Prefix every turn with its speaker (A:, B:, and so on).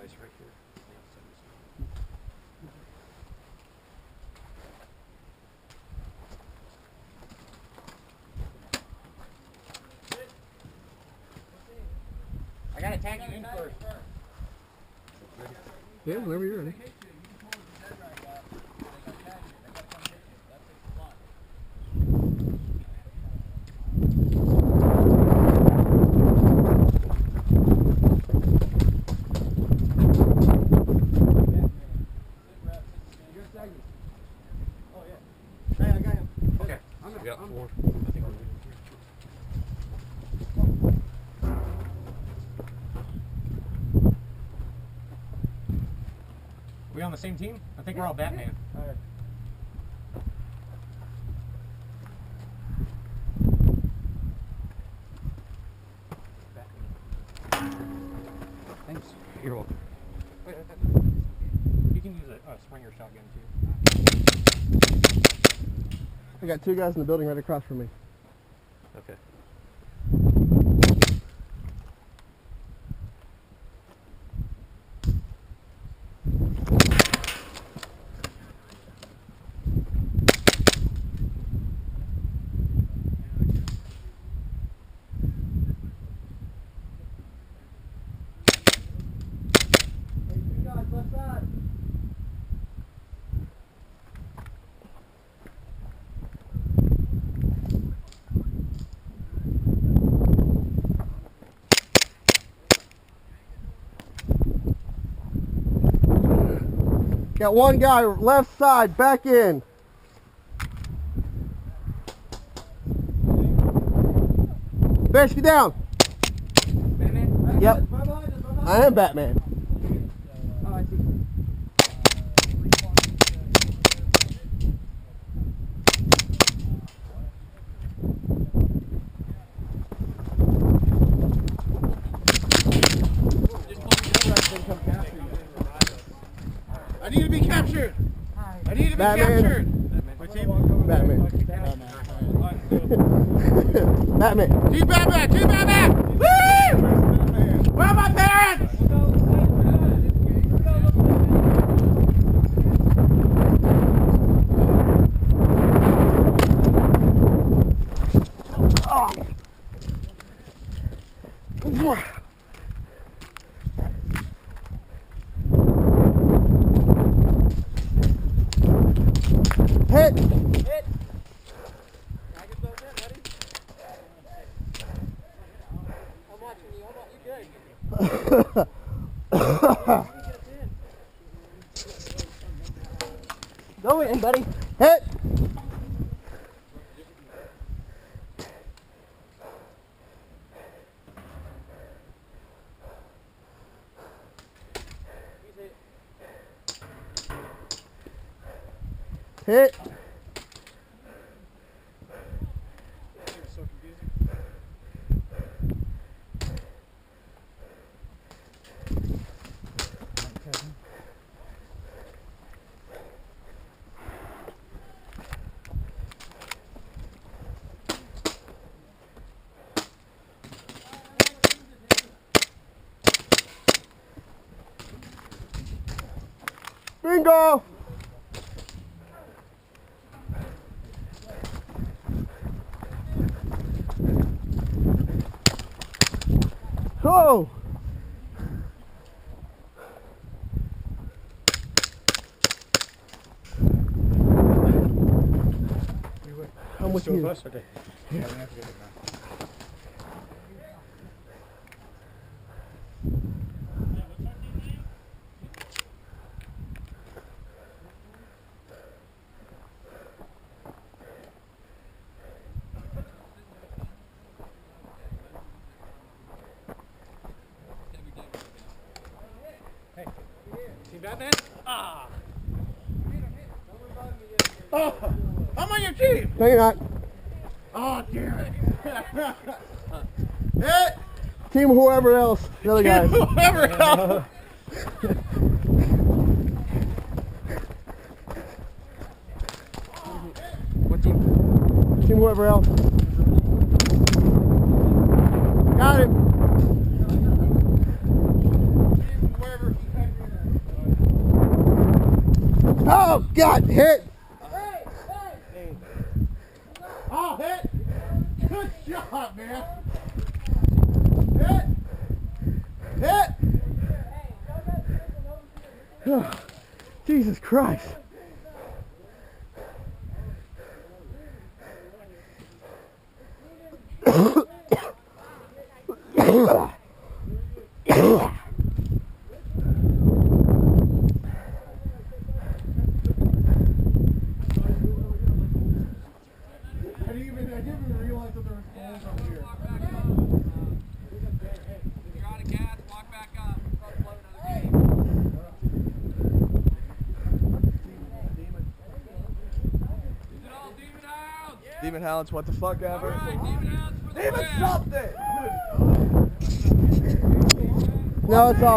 A: dice right here. I gotta tag you in first.
B: Yeah, whenever you're ready.
A: Okay. We got 4. I think we're good. We on the same team? I think we're all Batman. All right. Thanks. You're welcome. You can use a Springer shotgun too.
B: I got 2 guys in the building right across from me.
A: Okay.
B: Got 1 guy left side, back in. Fish, get down.
A: Batman?
B: Yep. I am Batman.
A: Oh, I see.
C: I need to be captured. I need to be
B: Batman.
C: captured.
B: Batman. Batman.
C: Team Batman. Team Batman. Woo! Where are my parents?
B: Hit.
A: Hit. Can I get those in, buddy? I'm watching you. You're good. Go in, buddy.
B: Hit. Hit. Bingo. Go! I'm with you.
C: Okay. Yeah, we have to get it now.
A: Hey, Team Batman? Ah!
C: Oh, I'm on your team.
B: No, you're not.
C: Oh, damn it. Hit.
B: Team whoever else. The other guys.
C: Whoever else.
A: What team?
B: Team whoever else. Got him.
C: Whoever.
B: Oh, God, hit.
A: Oh, hit! Good shot, man! Hit! Hit!
B: Oh, Jesus Christ.
A: I didn't even realize that there was holes up here.
C: You're out of gas, walk back up. Float another game. Is it all Demon Hounds? Yeah.
A: Demon Hounds, what the fuck ever?
C: All right, Demon Hounds for the
A: Demon
C: win.
A: something!
B: No, it's all.